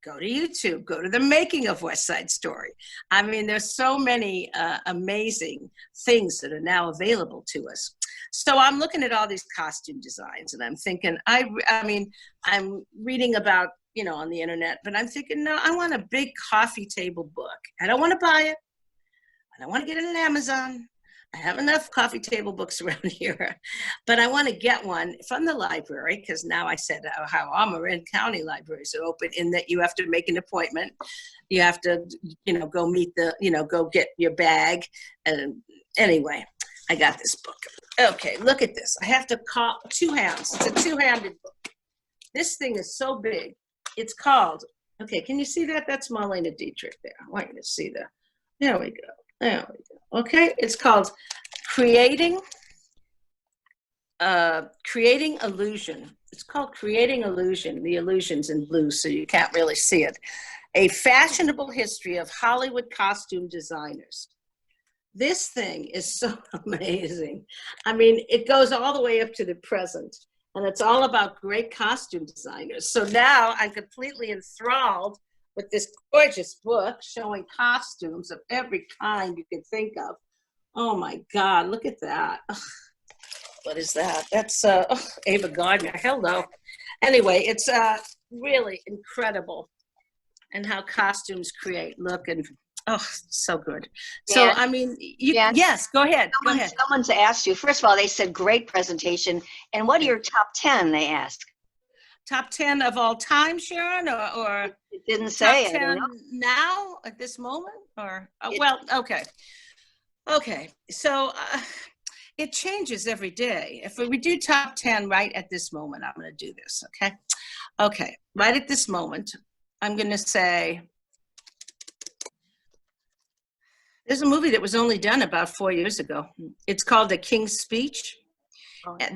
go to YouTube, go to the making of West Side Story. I mean, there's so many amazing things that are now available to us. So I'm looking at all these costume designs and I'm thinking, I mean, I'm reading about, on the internet, but I'm thinking, no, I want a big coffee table book. I don't want to buy it. I don't want to get it on Amazon. I have enough coffee table books around here, but I want to get one from the library because now I said how all Marin County libraries are open in that you have to make an appointment. You have to, go meet go get your bag. And anyway, I got this book. Okay, look at this. I have to call two hands. It's a two-handed book. This thing is so big. It's called, okay, can you see that? That's Marlena Dietrich there. I want you to see that. There we go. There we go. Okay, it's called Creating Illusion. It's called Creating Illusion. The illusion's in blue, so you can't really see it. A Fashionable History of Hollywood Costume Designers. This thing is so amazing. I mean, it goes all the way up to the present, and it's all about great costume designers. So now I'm completely enthralled with this gorgeous book showing costumes of every kind you can think of. Oh my God, look at that. Ugh, what is that? That's Ava Gardner, hello. Anyway, it's really incredible and how costumes create look and, so good. So, Yeah. I mean, Yeah. yes, go ahead. Someone's asked you, first of all, they said great presentation. And what are your top 10, they asked? Top 10 of all time, Sharon, or It didn't say. top I 10 don't know. now at this moment, or well, okay. So it changes every day. If we do top 10 right at this moment, I'm going to do this. Okay. Right at this moment, I'm going to say there's a movie that was only done about 4 years ago. It's called The King's Speech.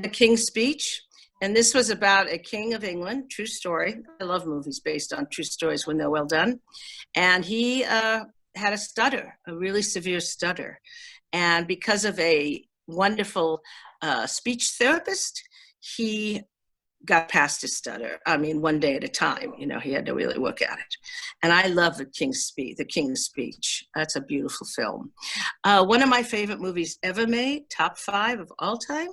The King's Speech. And this was about a king of England, true story. I love movies based on true stories when they're well done. And he had a stutter, a really severe stutter. And because of a wonderful speech therapist, he got past his stutter. I mean, one day at a time, he had to really work at it. And I love The King's Speech. That's a beautiful film. One of my favorite movies ever made, top 5 of all time,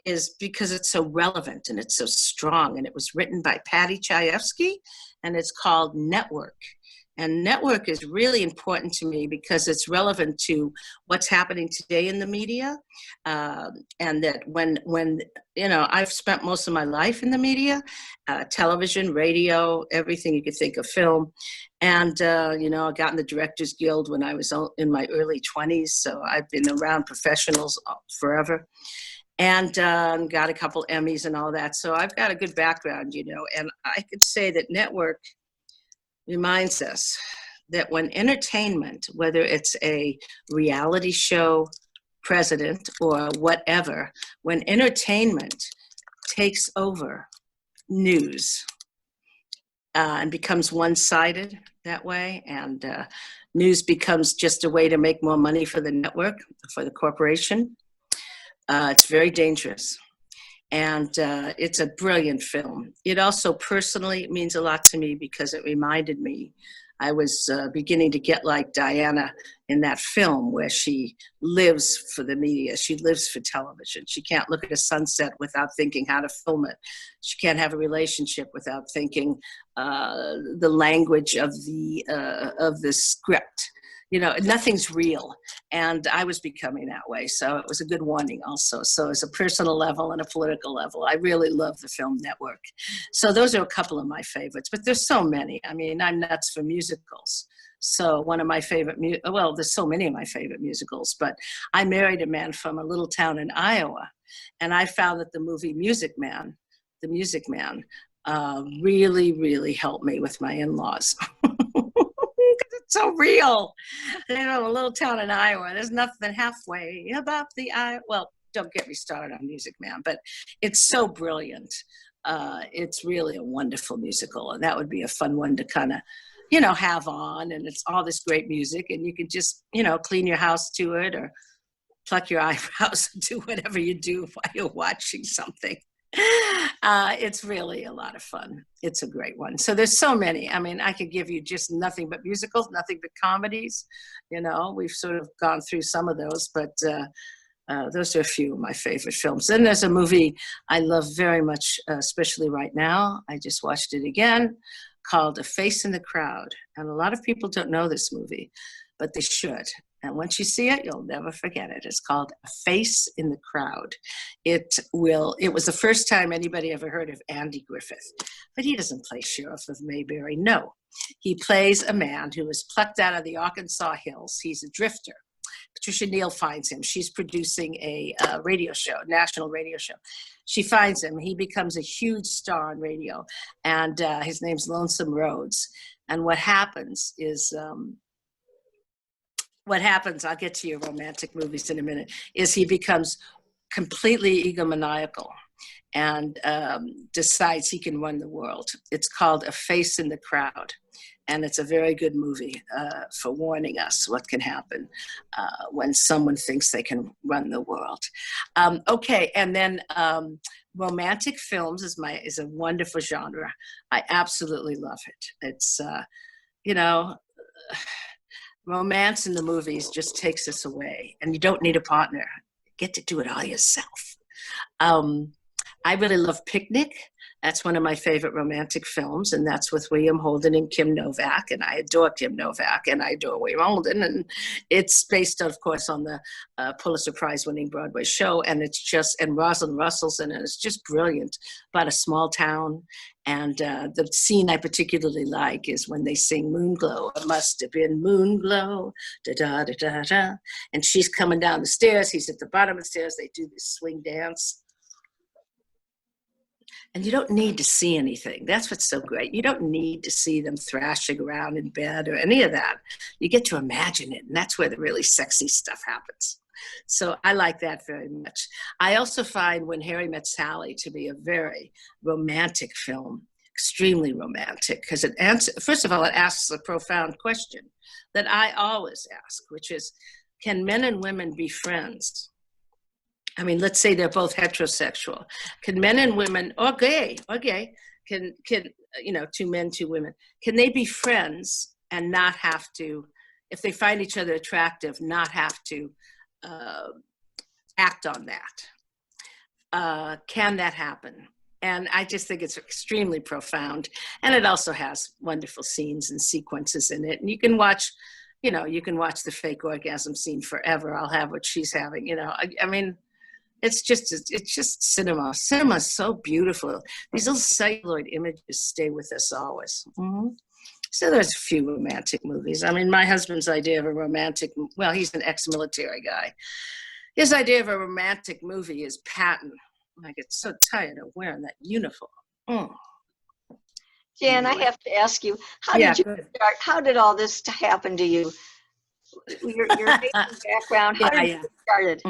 is because it's so relevant and it's so strong. And it was written by Patty Chayefsky, and it's called Network. And Network is really important to me because it's relevant to what's happening today in the media. And that when I've spent most of my life in the media, television, radio, everything you could think of, film. And, I got in the Directors Guild when I was in my early 20s. So I've been around professionals forever. And got a couple Emmys and all that. So I've got a good background, and I could say that Network reminds us that when entertainment, whether it's a reality show president or whatever, when entertainment takes over news and becomes one-sided that way, and news becomes just a way to make more money for the network, for the corporation, it's very dangerous. And it's a brilliant film. It also personally means a lot to me because it reminded me, I was beginning to get like Diana in that film where she lives for the media. She lives for television. She can't look at a sunset without thinking how to film it. She can't have a relationship without thinking the language of the script. You know, nothing's real. And I was becoming that way. So it was a good warning also. So as a personal level and a political level, I really love the film network. So those are a couple of my favorites, but there's so many. I mean, I'm nuts for musicals. So one of my favorite, well, there's so many of my favorite musicals, but I married a man from a little town in Iowa. And I found that the movie Music Man, really, really helped me with my in-laws. It's so real. You know, a little town in Iowa, there's nothing halfway about the Iowa. Well, don't get me started on Music Man, but it's so brilliant. It's really a wonderful musical, and that would be a fun one to kind of, you know, have on. And it's all this great music, and you can just, you know, clean your house to it or pluck your eyebrows and do whatever you do while you're watching something. It's really a lot of fun. It's a great one. So there's so many. I mean, I could give you just nothing but musicals, nothing but comedies. You know, we've sort of gone through some of those, but those are a few of my favorite films. Then there's a movie I love very much, especially right now. I just watched it again, called A Face in the Crowd. And a lot of people don't know this movie, but they should. And once you see it, you'll never forget it. It's called A Face in the Crowd. It was the first time anybody ever heard of Andy Griffith, but he doesn't play Sheriff of Mayberry, no. He plays a man who was plucked out of the Arkansas hills. He's a drifter. Patricia Neal finds him. She's producing a radio show, national radio show. She finds him. He becomes a huge star on radio, and his name's Lonesome Rhodes. And what happens is, I'll get to your romantic movies in a minute, is he becomes completely egomaniacal and decides he can run the world. It's called A Face in the Crowd. And it's a very good movie for warning us what can happen when someone thinks they can run the world. Okay, and then romantic films is a wonderful genre. I absolutely love it. It's, you know, romance in the movies just takes us away, and you don't need a partner. You get to do it all yourself. I really love Picnic. That's one of my favorite romantic films, and that's with William Holden and Kim Novak, and I adore Kim Novak, and I adore William Holden, and it's based, of course, on the Pulitzer Prize-winning Broadway show, and and Rosalind Russell's in it. It's just brilliant, about a small town, and the scene I particularly like is when they sing Moonglow. It must have been Moonglow, da-da-da-da-da, and she's coming down the stairs, he's at the bottom of the stairs, they do this swing dance. And you don't need to see anything. That's what's so great. You don't need to see them thrashing around in bed or any of that. You get to imagine it, and that's where the really sexy stuff happens. So I like that very much. I also find When Harry Met Sally to be a very romantic film, extremely romantic, because first of all, it asks a profound question that I always ask, which is, can men and women be friends? I mean, let's say they're both heterosexual. Can men and women, or gay, can you know, two men, two women, can they be friends and not have to, if they find each other attractive, not have to act on that? Can that happen? And I just think it's extremely profound. And it also has wonderful scenes and sequences in it. And you can watch, you know, you can watch the fake orgasm scene forever. I'll have what she's having, you know. I mean, it's just cinema. Cinema is so beautiful. These little celluloid images stay with us always. Mm-hmm. So there's a few romantic movies. I mean, my husband's idea of a romantic, well, he's an ex-military guy. His idea of a romantic movie is Patton. I get so tired of wearing that uniform. Jan, I have to ask you, how did all this happen to you? your amazing background. How Yeah, did you yeah. get started?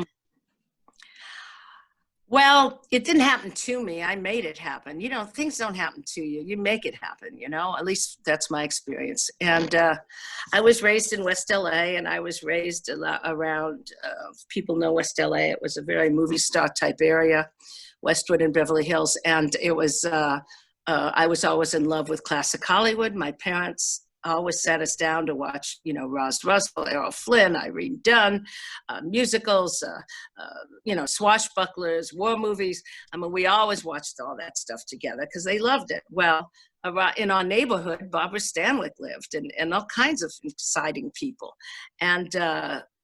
Well, it didn't happen to me. I made it happen. You know, things don't happen to you. You make it happen, you know, at least that's my experience. And I was raised in West LA, and I was raised around, people know West LA. It was a very movie star type area, Westwood and Beverly Hills. And it was, I was always in love with classic Hollywood. My parents always sat us down to watch, you know, Roz Russell, Errol Flynn, Irene Dunn, musicals, you know, swashbucklers, war movies. I mean, we always watched all that stuff together because they loved it. Well, in our neighborhood, Barbara Stanwyck lived, and all kinds of exciting people. And,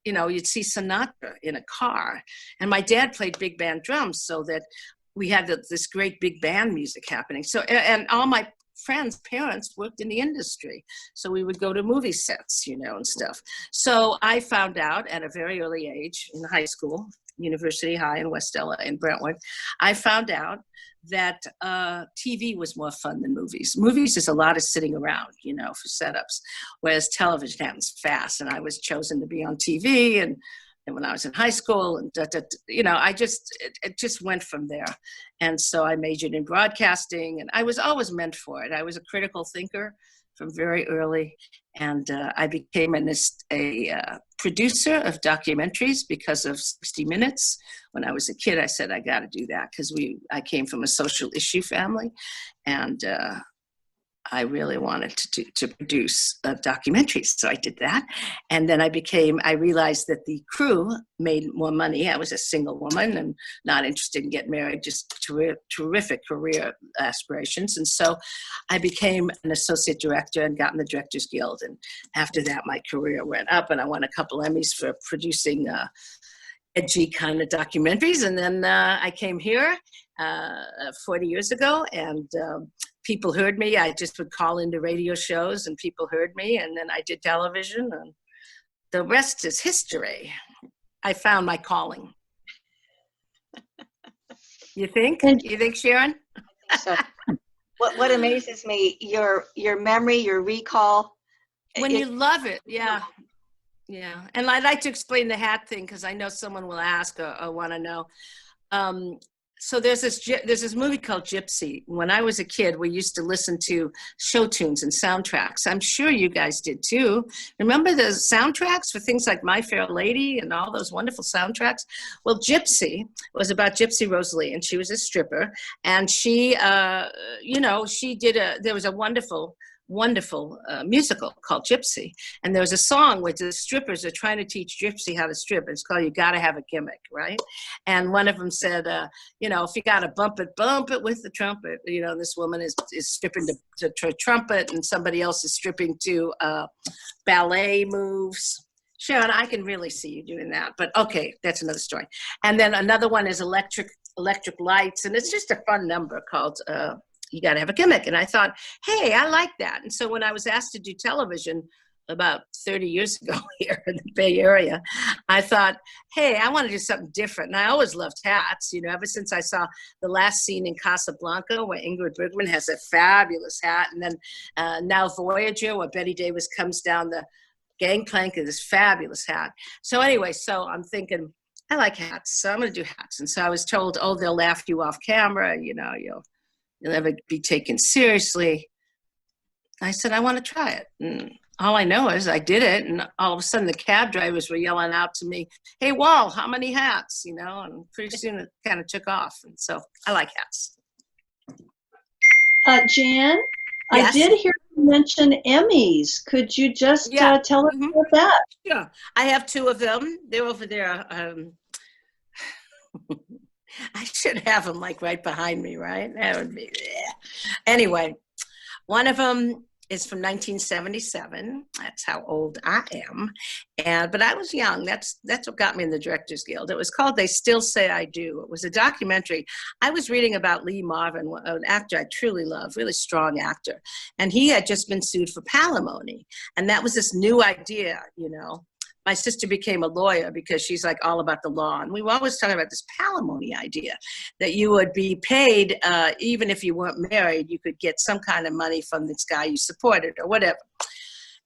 you know, you'd see Sinatra in a car. And my dad played big band drums, so that we had this great big band music happening. So, and all my friends' parents worked in the industry. So we would go to movie sets, you know, and stuff. So I found out at a very early age in high school, University High in West LA in Brentwood, I found out that TV was more fun than movies. Movies is a lot of sitting around, you know, for setups, whereas television happens fast. And I was chosen to be on TV, and when I was in high school, and you know, it just went from there. And so I majored in broadcasting, and I was always meant for it. I was a critical thinker from very early, and I became a producer of documentaries because of 60 Minutes. When I was a kid, I said, I got to do that, because I came from a social issue family, and I really wanted to produce documentaries. So I did that. And then I realized that the crew made more money. I was a single woman and not interested in getting married, just terrific career aspirations. And so I became an associate director and got in the Directors Guild. And after that, my career went up, and I won a couple Emmys for producing edgy kind of documentaries. And then I came here 40 years ago, and people heard me. I just would call into radio shows, and people heard me, and then I did television, and the rest is history. I found my calling. You think? You think, Sharon? So, what amazes me, your memory, your recall. When you love it, yeah. Yeah. And I'd like to explain the hat thing, because I know someone will ask or want to know. So there's this movie called Gypsy. When I was a kid, we used to listen to show tunes and soundtracks. I'm sure you guys did too. Remember the soundtracks for things like My Fair Lady and all those wonderful soundtracks? Well, Gypsy was about Gypsy Rose Lee, and she was a stripper. And she, you know, there was a wonderful musical called Gypsy. And there was a song where the strippers are trying to teach Gypsy how to strip. It's called You Gotta Have a Gimmick, right? And one of them said, you know, if you gotta bump it with the trumpet. You know, this woman is stripping to trumpet, and somebody else is stripping to ballet moves. Sharon, I can really see you doing that, but okay, that's another story. And then another one is electric lights, and it's just a fun number called You Gotta Have a Gimmick. And I thought, hey, I like that. And so when I was asked to do television about 30 years ago here in the Bay Area, I thought, hey, I want to do something different. And I always loved hats, you know, ever since I saw the last scene in Casablanca where Ingrid Bergman has a fabulous hat. And then now Voyager, where Betty Davis comes down the gangplank in this fabulous hat. So anyway, so I'm thinking, I like hats, so I'm going to do hats. And so I was told, oh, they'll laugh you off camera, you know, you'll never be taken seriously. I said, I want to try it. And all I know is I did it. And all of a sudden the cab drivers were yelling out to me, hey, Wahl, how many hats? You know, and pretty soon it kind of took off. And so I like hats. Jan, Yes? I did hear you mention Emmys. Could you just tell us about that? Sure. I have two of them. They're over there. I should have them like right behind me, right? That would be, yeah. Anyway, one of them is from 1977. That's how old I am. But I was young. That's what got me in the Directors Guild. It was called They Still Say I Do. It was a documentary. I was reading about Lee Marvin, an actor I truly love, really strong actor. And he had just been sued for palimony. And that was this new idea, you know. My sister became a lawyer because she's like all about the law. And we were always talking about this palimony idea, that you would be paid, even if you weren't married, you could get some kind of money from this guy you supported or whatever.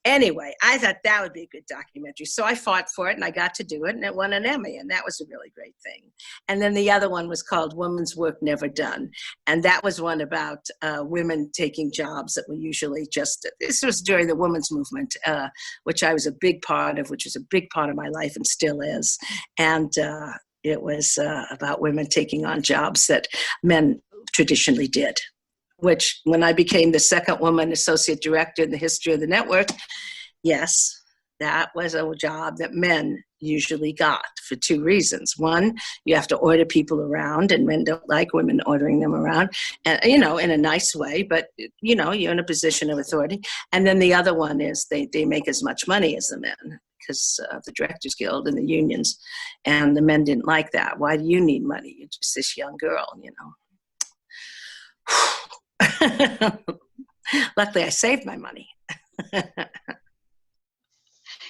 Anyway, I thought that would be a good documentary. So I fought for it and I got to do it and it won an Emmy. And that was a really great thing. And then the other one was called Women's Work Never Done. And that was one about women taking jobs that were usually just, this was during the women's movement, which I was a big part of, which was a big part of my life and still is. And it was about women taking on jobs that men traditionally did. Which, when I became the second woman associate director in the history of the network, yes, that was a job that men usually got for two reasons. One, you have to order people around, and men don't like women ordering them around, and in a nice way, but you're in a position of authority. And then the other one is they make as much money as the men because of the Directors Guild and the unions, and the men didn't like that. Why do you need money? You're just this young girl, Luckily, I saved my money.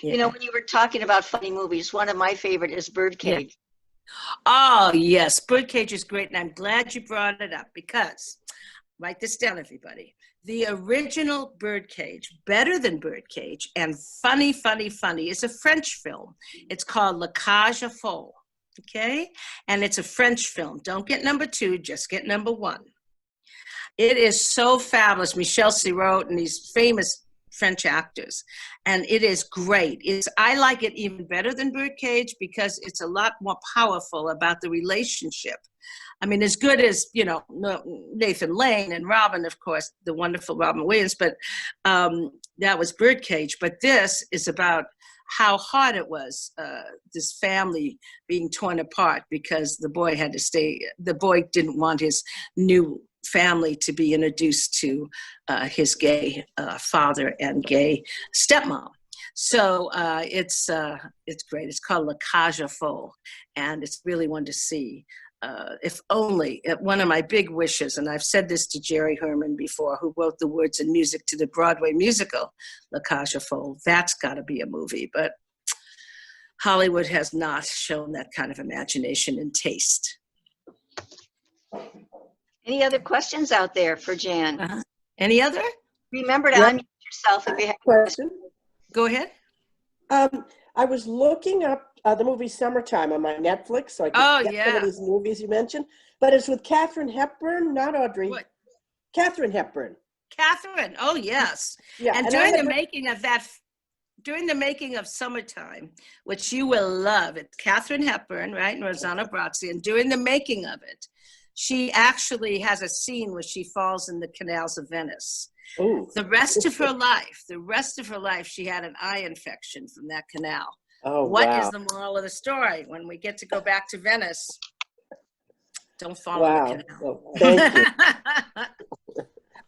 Yeah. When you were talking about funny movies, one of my favorite is Birdcage. Yeah. Oh, yes. Birdcage is great. And I'm glad you brought it up because, write this down, everybody. The original Birdcage, better than Birdcage, and funny, is a French film. It's called La Cage aux Folles. Okay? And it's a French film. Don't get number 2, just get number 1. It is so fabulous. Michel Serrault and these famous French actors. And it is great. I like it even better than Birdcage because it's a lot more powerful about the relationship. I mean, as good as, Nathan Lane and Robin, of course, the wonderful Robin Williams, but that was Birdcage. But this is about how hard it was, this family being torn apart because the boy had to stay. The boy didn't want his new family to be introduced to his gay father and gay stepmom. So it's great. It's called La Cage aux Folles, and it's really one to see. If only, one of my big wishes, and I've said this to Jerry Herman before, who wrote the words and music to the Broadway musical, La Cage aux Folles, that's got to be a movie. But Hollywood has not shown that kind of imagination and taste. Any other questions out there for Jan? Any other? Remember to unmute yourself if you have a question. Go ahead. I was looking up the movie Summertime on my Netflix, so I could get some of these movies you mentioned. But it's with Katharine Hepburn, not Audrey. What? Katharine Hepburn. Katharine, oh yes. Yeah, and during the making of Summertime, which you will love, it's Katharine Hepburn, right, and Rosanna Brazzi, and during the making of it, she actually has a scene where she falls in the canals of Venice. Ooh. The rest of her life, she had an eye infection from that canal. Oh, What wow. is the moral of the story? When we get to go back to Venice, don't fall Wow. in the canal. Well, thank you.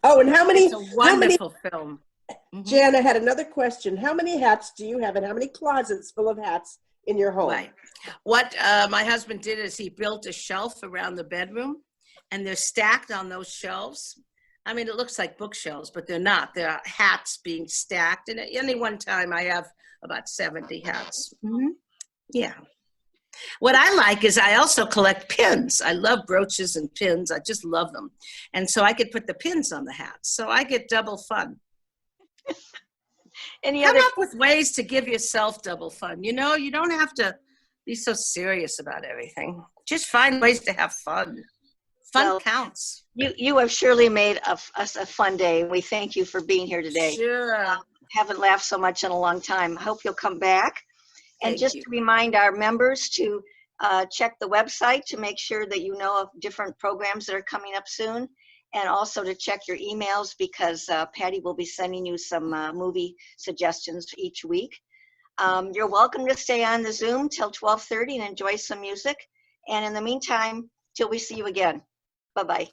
Oh, and It's a wonderful film. Jan, I had another question. How many hats do you have, and how many closets full of hats in your home? Right. What my husband did is he built a shelf around the bedroom, and they're stacked on those shelves. I mean, it looks like bookshelves, but they're not. They're hats being stacked. And at any one time, I have about 70 hats. Mm-hmm. Yeah. What I like is I also collect pins. I love brooches and pins. I just love them. And so I could put the pins on the hats. So I get double fun. Come up with ways to give yourself double fun. You don't have to be so serious about everything. Just find ways to have fun. Fun counts. You have surely made us a fun day. We thank you for being here today. Sure. Haven't laughed so much in a long time. I hope you'll come back. And to remind our members to check the website to make sure that you know of different programs that are coming up soon. And also to check your emails because Patty will be sending you some movie suggestions each week. You're welcome to stay on the Zoom till 12:30 and enjoy some music. And in the meantime, till we see you again. Bye-bye.